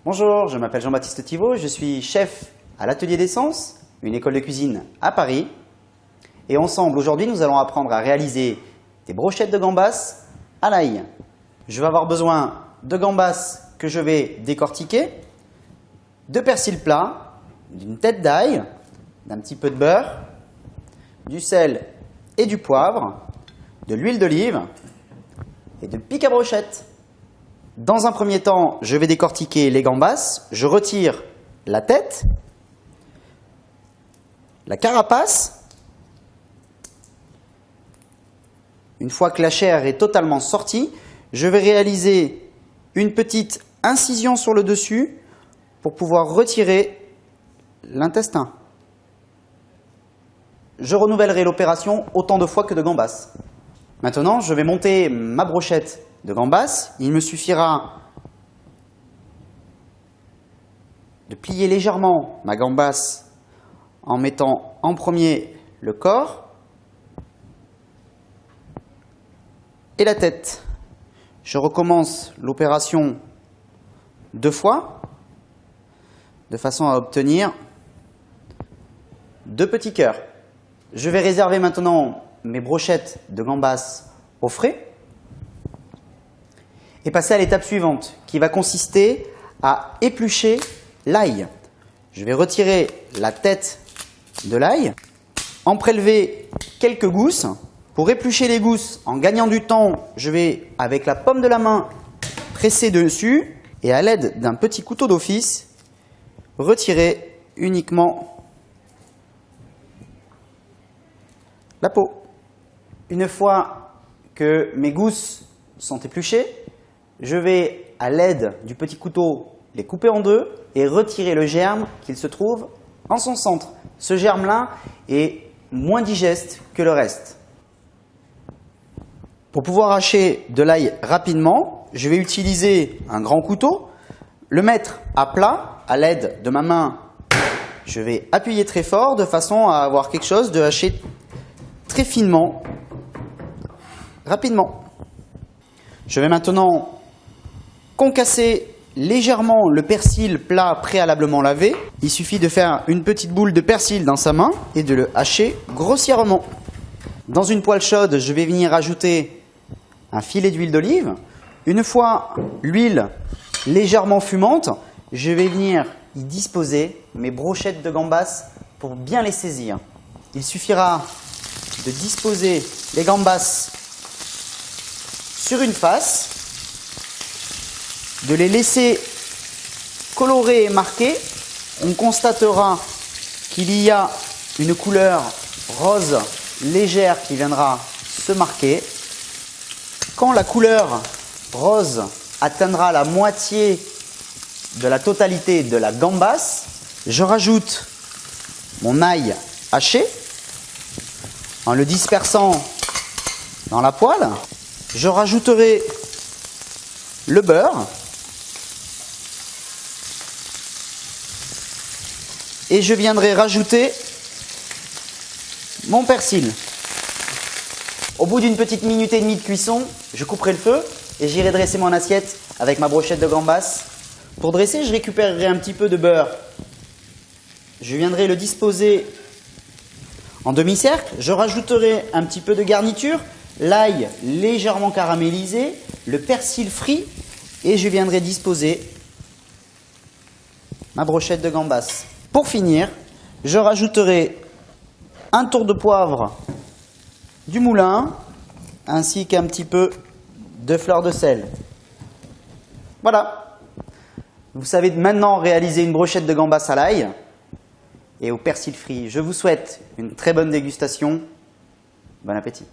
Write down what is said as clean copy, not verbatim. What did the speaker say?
Bonjour, je m'appelle Jean-Baptiste Thibault, je suis chef à l'Atelier d'Essence, une école de cuisine à Paris. Et ensemble, aujourd'hui, nous allons apprendre à réaliser des brochettes de gambas à l'ail. Je vais avoir besoin de gambas que je vais décortiquer, de persil plat, d'une tête d'ail, d'un petit peu de beurre, du sel et du poivre, de l'huile d'olive et de pic à brochettes. Dans un premier temps, je vais décortiquer les gambas. Je retire la tête, la carapace. Une fois que la chair est totalement sortie, je vais réaliser une petite incision sur le dessus pour pouvoir retirer l'intestin. Je renouvellerai l'opération autant de fois que de gambas. Maintenant, je vais monter ma brochette de gambas. Il me suffira de plier légèrement ma gambasse en mettant en premier le corps et la tête. Je recommence l'opération 2 fois de façon à obtenir 2 petits cœurs. Je vais réserver maintenant mes brochettes de gambas au frais et passer à l'étape suivante qui va consister à éplucher l'ail. Je vais retirer la tête de l'ail, en prélever quelques gousses. Pour éplucher les gousses, en gagnant du temps, je vais avec la paume de la main presser dessus et à l'aide d'un petit couteau d'office, retirer uniquement la peau. Une fois que mes gousses sont épluchées, je vais, à l'aide du petit couteau, les couper en deux et retirer le germe qu'il se trouve en son centre. Ce germe-là est moins digeste que le reste. Pour pouvoir hacher de l'ail rapidement, je vais utiliser un grand couteau, le mettre à plat, à l'aide de ma main, je vais appuyer très fort de façon à avoir quelque chose de haché très finement, rapidement. Je vais maintenant concasser légèrement le persil plat préalablement lavé. Il suffit de faire une petite boule de persil dans sa main et de le hacher grossièrement. Dans une poêle chaude, je vais venir ajouter un filet d'huile d'olive. Une fois l'huile légèrement fumante, je vais venir y disposer mes brochettes de gambas pour bien les saisir. Il suffira de disposer les gambas sur une face, de les laisser colorées et marquées. On constatera qu'il y a une couleur rose légère qui viendra se marquer. Quand la couleur rose atteindra la moitié de la totalité de la gambasse, je rajoute mon ail haché en le dispersant dans la poêle. Je rajouterai le beurre et je viendrai rajouter mon persil. Au bout d'une petite minute et demie de cuisson, je couperai le feu et j'irai dresser mon assiette avec ma brochette de gambas. Pour dresser, je récupérerai un petit peu de beurre. Je viendrai le disposer en demi-cercle. Je rajouterai un petit peu de garniture, l'ail légèrement caramélisé, le persil frit et je viendrai disposer ma brochette de gambas. Pour finir, je rajouterai un tour de poivre du moulin ainsi qu'un petit peu de fleur de sel. Voilà, vous savez maintenant réaliser une brochette de gambas à l'ail et au persil frit. Je vous souhaite une très bonne dégustation. Bon appétit.